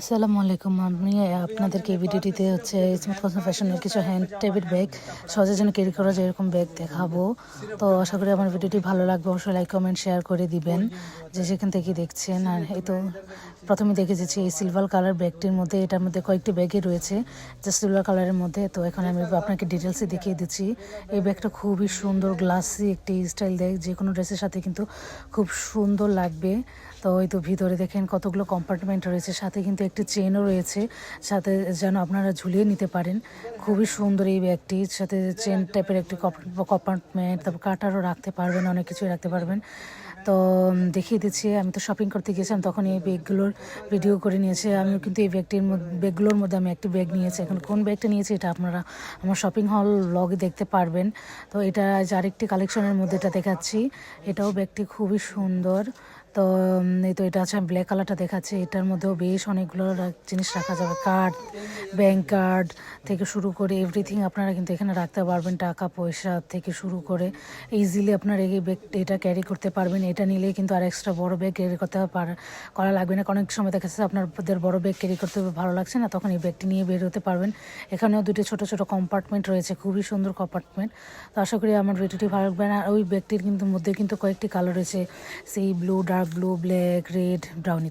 আসসালামু আলাইকুম। আমি আপনাদেরকে এই ভিডিওটিতে স্মার্ট কসম ফ্যাশনের কিছু হ্যান্ড টেবিল ব্যাগ সহজের জন্য ক্যারি করা যায় এরকম ব্যাগ দেখাবো। তো আশা করি আমার ভিডিওটি ভালো লাগবে। অবশ্যই লাইক কমেন্ট শেয়ার করে দিবেন যে যেখান থেকে দেখছেন। আর এই তো প্রথমে দেখে যাচ্ছি এই সিলভার কালার ব্যাগটির মধ্যে, এটার মধ্যে কয়েকটি ব্যাগই রয়েছে যে সিলভার কালারের মধ্যে। তো এখন আমি আপনাকে ডিটেলসে দেখিয়ে দিচ্ছি। এই ব্যাগটা খুবই সুন্দর, গ্লাসি একটি স্টাইল দেয়, যে কোনো ড্রেসের সাথে কিন্তু খুব সুন্দর লাগবে। তো ওই তো ভিতরে দেখেন কতগুলো কম্পার্টমেন্ট রয়েছে, সাথে কিন্তু একটি চেনও রয়েছে, সাথে যেন আপনারা ঝুলিয়ে নিতে পারেন। খুবই সুন্দর এই ব্যাগটির সাথে চেন টাইপের একটি কম্পার্টমেন্ট, তারপর কাটারও রাখতে পারবেন, অনেক কিছুই রাখতে পারবেন। তো দেখিয়ে দিচ্ছি, আমি তো শপিং করতে গিয়েছিলাম তখন এই ব্যাগগুলোর ভিডিও করে নিয়েছি। আমিও কিন্তু এই ব্যাগগুলোর মধ্যে আমি একটি ব্যাগ নিয়েছি। এখন কোন ব্যাগটা নিয়েছি এটা আপনারা আমার শপিং হল ব্লগে দেখতে পারবেন। তো এটা আরেকটি কালেকশনের মধ্যে এটা দেখাচ্ছি। এটাও ব্যাগটি খুবই সুন্দর। তো এই তো এটা আছে ব্ল্যাক কালারটা দেখাচ্ছে। এটার মধ্যেও বেশ অনেকগুলো জিনিস রাখা যাবে, কার্ড, ব্যাংক কার্ড থেকে শুরু করে এভরিথিং আপনারা কিন্তু এখানে রাখতে পারবেন। টাকা পয়সা থেকে শুরু করে ইজিলি আপনারা এই ব্যাগ এটা ক্যারি করতে পারবেন। এটা নিলে কিন্তু আর এক্সট্রা বড় ব্যাগ ক্যারি করতে করা লাগবে না। অনেক সময় দেখা যাচ্ছে আপনাদের বড় ব্যাগ ক্যারি করতে ভালো লাগছে না, তখন এই ব্যাগটি নিয়ে বের হতে পারবেন। এখানেও দুটি ছোট ছোট কম্পার্টমেন্ট রয়েছে, খুবই সুন্দর কম্পার্টমেন্ট। তো আশা করি আমার ভিডিওটি ভালো লাগবে। না ওই ব্যাগটির কিন্তু মধ্যে কিন্তু কয়েকটি কালার রয়েছে, সেই blue, dark blue, black, red, brownie.